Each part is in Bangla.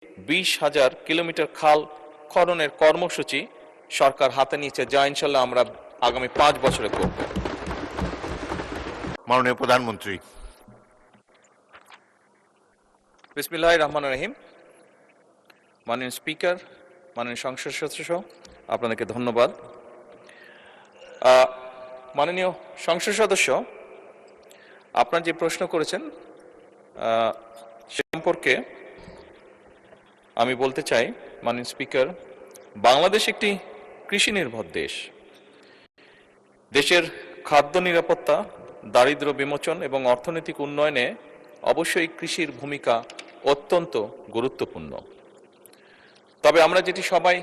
20,000 কিলোমিটার খাল খননের কর্মসূচি সরকার হাতে নিয়েছে, যা ইনশাল্লাহ আমরা আগামী 5 বছরে করব। মাননীয় প্রধানমন্ত্রী। বিসমিল্লাহির রহমানির রহিম। মাননীয় স্পিকার, মাননীয় সংসদ সদস্য, আপনাদেরকে ধন্যবাদ। মাননীয় সংসদ সদস্য, আপনার যে প্রশ্ন করেছেন সে সম্পর্কে আমি বলতে চাই, মাননীয় স্পিকার, বাংলাদেশ একটি কৃষি নির্ভর দেশ। দেশের খাদ্য নিরাপত্তা, দারিদ্র্য বিমোচন এবং অর্থনৈতিক উন্নয়নে অবশ্যই কৃষির ভূমিকা অত্যন্ত গুরুত্বপূর্ণ। তবে আমরা যেটি সবাই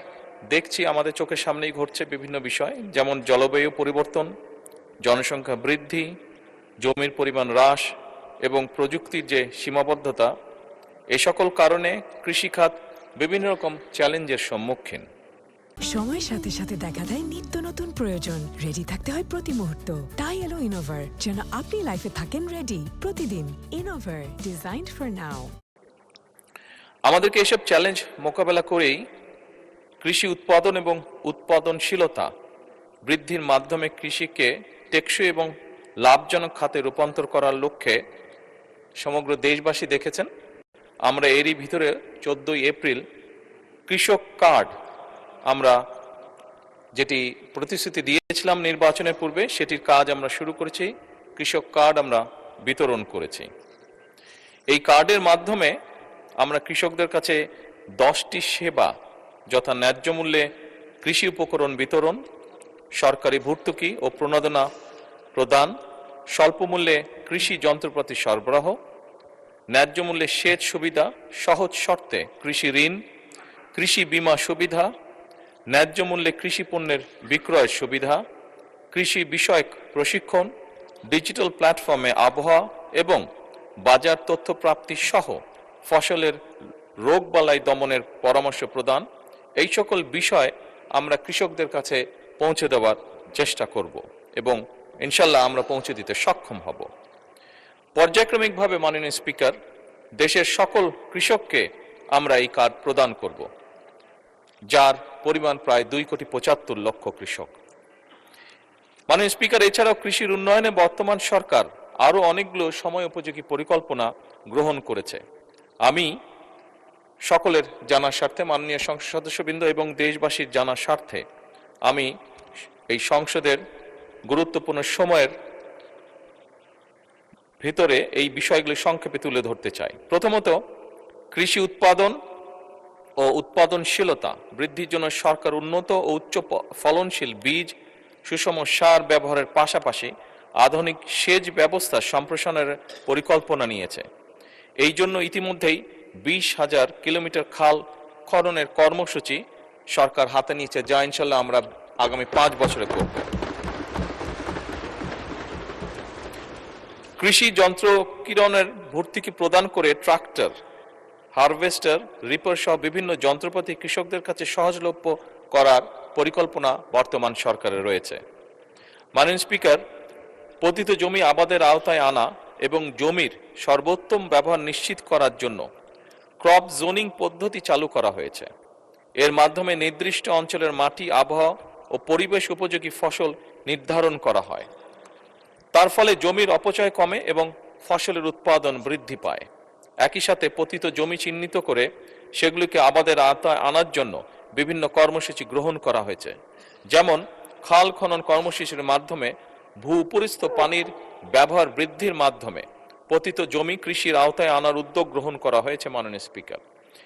দেখছি, আমাদের চোখের সামনেই ঘটছে বিভিন্ন বিষয়, যেমন জলবায়ু পরিবর্তন, জনসংখ্যা বৃদ্ধি, জমির পরিমাণ হ্রাস এবং প্রযুক্তির যে সীমাবদ্ধতা, এই সকল কারণে কৃষিখাত বিভিন্ন রকম চ্যালেঞ্জের সম্মুখীন। সময়ের সাথে সাথে দেখা দেয় নিত্য নতুন প্রয়োজন। রেডি থাকতে হয় প্রতি মুহূর্ত। তাই এলো ইনোভার, যেন আপনি লাইফে থাকেন রেডি প্রতিদিন। Innova, designed for now. আমাদেরকে এসব চ্যালেঞ্জ মোকাবেলা করেই কৃষি উৎপাদন এবং উৎপাদনশীলতা বৃদ্ধির মাধ্যমে কৃষিকে টেকসই এবং লাভজনক খাতে রূপান্তর করার লক্ষ্যে সমগ্র দেশবাসী দেখেছেন আমরা এরই ভিতরে 14 এপ্রিল কৃষক কার্ড, আমরা যেটি প্রতিশ্রুতি দিয়েছিলাম নির্বাচনের পূর্বে, সেটির কাজ আমরা শুরু করেছি। কৃষক কার্ড আমরা বিতরণ করেছি। এই কার্ডের মাধ্যমে আমরা কৃষকদের কাছে 10টি সেবা, যথা ন্যায্য মূল্যে কৃষি উপকরণ বিতরণ, সরকারি ভর্তুকি ও প্রণোদনা প্রদান, স্বল্প মূল্যে কৃষি যন্ত্রপাতি সরবরাহ, ন্যায্য মূল্যে সেচ সুবিধা, সহজ শর্তে কৃষি ঋণ, কৃষি বীমা সুবিধা, ন্যায্য মূল্যে কৃষি পণ্যের বিক্রয়ের সুবিধা, কৃষি বিষয়ক প্রশিক্ষণ, ডিজিটাল প্ল্যাটফর্মে আবহাওয়া এবং বাজার তথ্য প্রাপ্তি সহ ফসলের রোগবালাই দমনের পরামর্শ প্রদান, এই সকল বিষয় আমরা কৃষকদের কাছে পৌঁছে দেওয়ার চেষ্টা করব এবং ইনশাল্লাহ আমরা পৌঁছে দিতে সক্ষম হব। পর্যায়ক্রমিকভাবে মাননীয় স্পিকার, দেশের সকল কৃষককে আমরা এই কার্ড প্রদান করব, যার পরিমাণ প্রায় 2,75,00,000 কৃষক। মাননীয় স্পিকার, এছাড়াও কৃষির উন্নয়নে বর্তমান সরকার আরও অনেকগুলো সময় উপযোগী পরিকল্পনা গ্রহণ করেছে। আমি সকলের জানার স্বার্থে, মাননীয় সংসদ সদস্যবৃন্দ এবং দেশবাসীর জানার স্বার্থে, আমি এই সংসদের গুরুত্বপূর্ণ সময়ের ভিতরে এই বিষয়গুলি সংক্ষেপে তুলে ধরতে চাই। প্রথমত, কৃষি উৎপাদন ও উৎপাদনশীলতা বৃদ্ধির জন্য সরকার উন্নত ও উচ্চ ফলনশীল বীজ, সুষম সার ব্যবহারের পাশাপাশি আধুনিক সেচ ব্যবস্থা সম্প্রসারণের পরিকল্পনা নিয়েছে। এই জন্য ইতিমধ্যেই 20,000 কিলোমিটার খাল খননের কর্মসূচি সরকার হাতে নিয়েছে, যা ইনশাল্লাহ আমরা আগামী 5 বছরে করব। কৃষি যন্ত্র কিরণের ভর্তুকি প্রদান করে ট্রাক্টর, হারভেস্টার, রিপার সহ বিভিন্ন যন্ত্রপাতি কৃষকদের কাছে সহজলভ্য করার পরিকল্পনা বর্তমান সরকারের রয়েছে। মাননীয় স্পিকার, পতিত জমি আবাদের আওতায় আনা এবং জমির সর্বোত্তম ব্যবহার নিশ্চিত করার জন্য ক্রপ জোনিং পদ্ধতি চালু করা হয়েছে। এর মাধ্যমে নির্দিষ্ট অঞ্চলের মাটি, আবহাওয়া ও পরিবেশ উপযোগী ফসল নির্ধারণ করা হয়। তার ফলে জমির অপচয় কমে এবং ফসলের উৎপাদন বৃদ্ধি পায়। একই সাথে পতিত জমি চিহ্নিত করে সেগুলিকে আবাদের আওতায় আনার জন্য বিভিন্ন কর্মসূচি গ্রহণ করা হয়েছে, যেমন খাল খনন কর্মসূচির মাধ্যমে ভূ-উপরিস্থ পানির ব্যবহার বৃদ্ধির মাধ্যমে পতিত জমি কৃষির আওতায় আনার উদ্যোগ গ্রহণ করা হয়েছে। মাননীয় স্পিকার,